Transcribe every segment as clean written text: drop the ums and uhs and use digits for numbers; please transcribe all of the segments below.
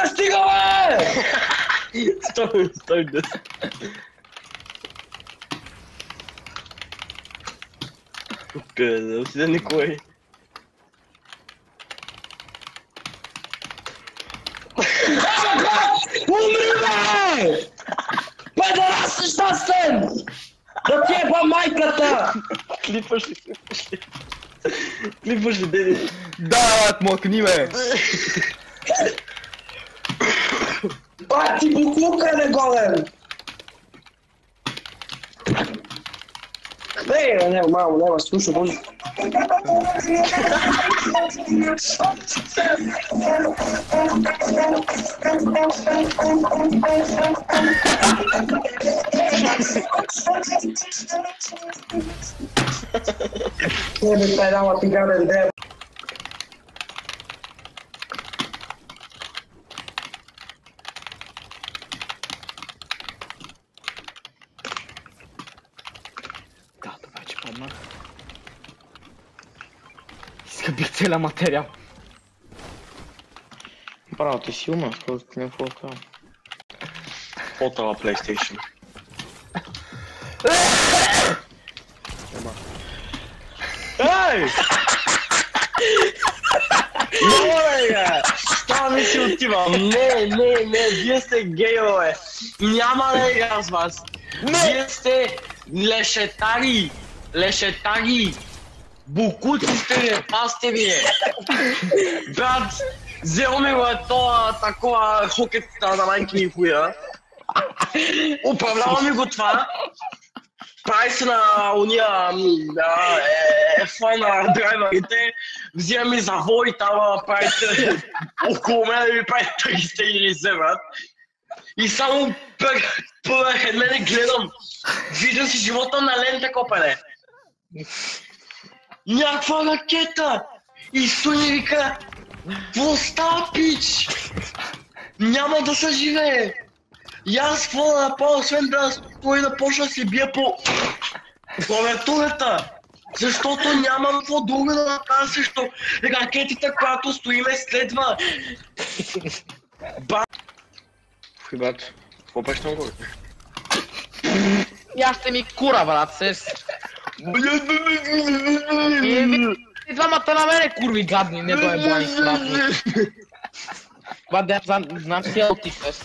Стига, бе! Стой, да. Тук, да никой. Умри, бе! Педерас нещастен! Да ти еба майката! Клипаш ли? Клипаш ли, деди? Да, мокни, бе! Бати буклука, не голем! Не, мамо, няма, слушай, боже. Не бе, тай дама ти гаден деб. Gata, вече паднах. Изгубих целия материал. Браво, ти си умен, сколько не фото. Фотала PlayStation. Ей! Не, стани си отивам. Не, вие сте гейове. Няма да играм с вас. Вие сте лешетари. Букуци сте, аз сте вие. Брат, взел ми го е това такова хокетата на майки ми хуя. Управлява ми го това. Прави се на уния F1 драйверите, взема ми завой там, правите около мен и ми прави 360, брат. И само пред мене гледам, виждам си живота на лента, копеле. Някаква ракета! И стои и вика, какво става, пич? Няма да се живее! И аз какво да направя, освен да стои да почна да си бия по клавиатурата, защото нямам какво друго да направя срещу ракетите, която стои ме следва. Ба... Хибат, какво беше там горе? Я ще ми кура, брат, сес. И двамата на мене, курви гадни, не бе блани сладни. Ба, знам си елти, сес.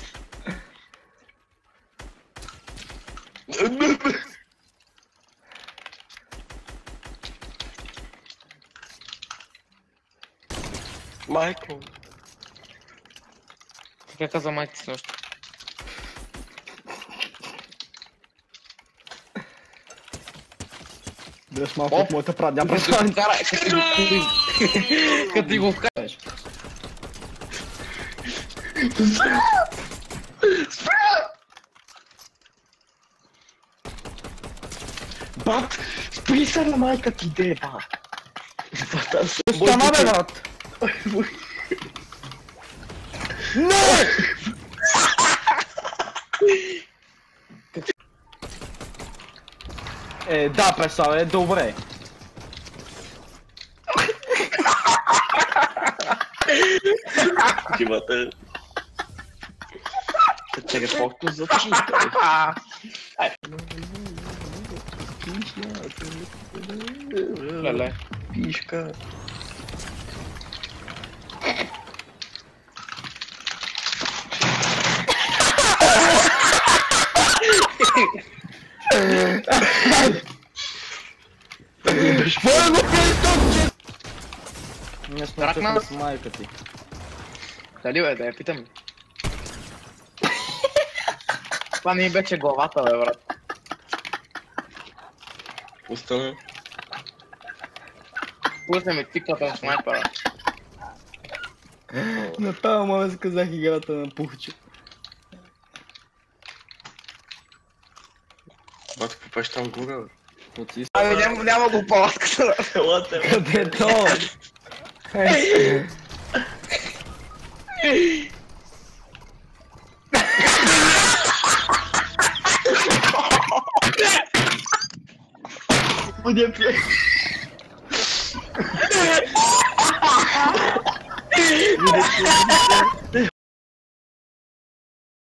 Майко. Така каза майка си още. Дръж малко от моята прадня представа. Като ти го вкараш. Бат, спри се на майка ти, деба! Стана, бе, брат! Не! Да, песа, добре. Кивате. Чакай, колкото за чиста. Леле. Пишка. Не сме с майка ти. Дали бе, да я питам. Това не ми беше главата, бе, брат. Остана. Пусне ми тиквата на снайпера. Направо ма сказах играта на Пухче. Бат, какво пеш там горе, бе? Абе, няма го палатката. Елате, бе. Къде е то? Будя пие. Видите,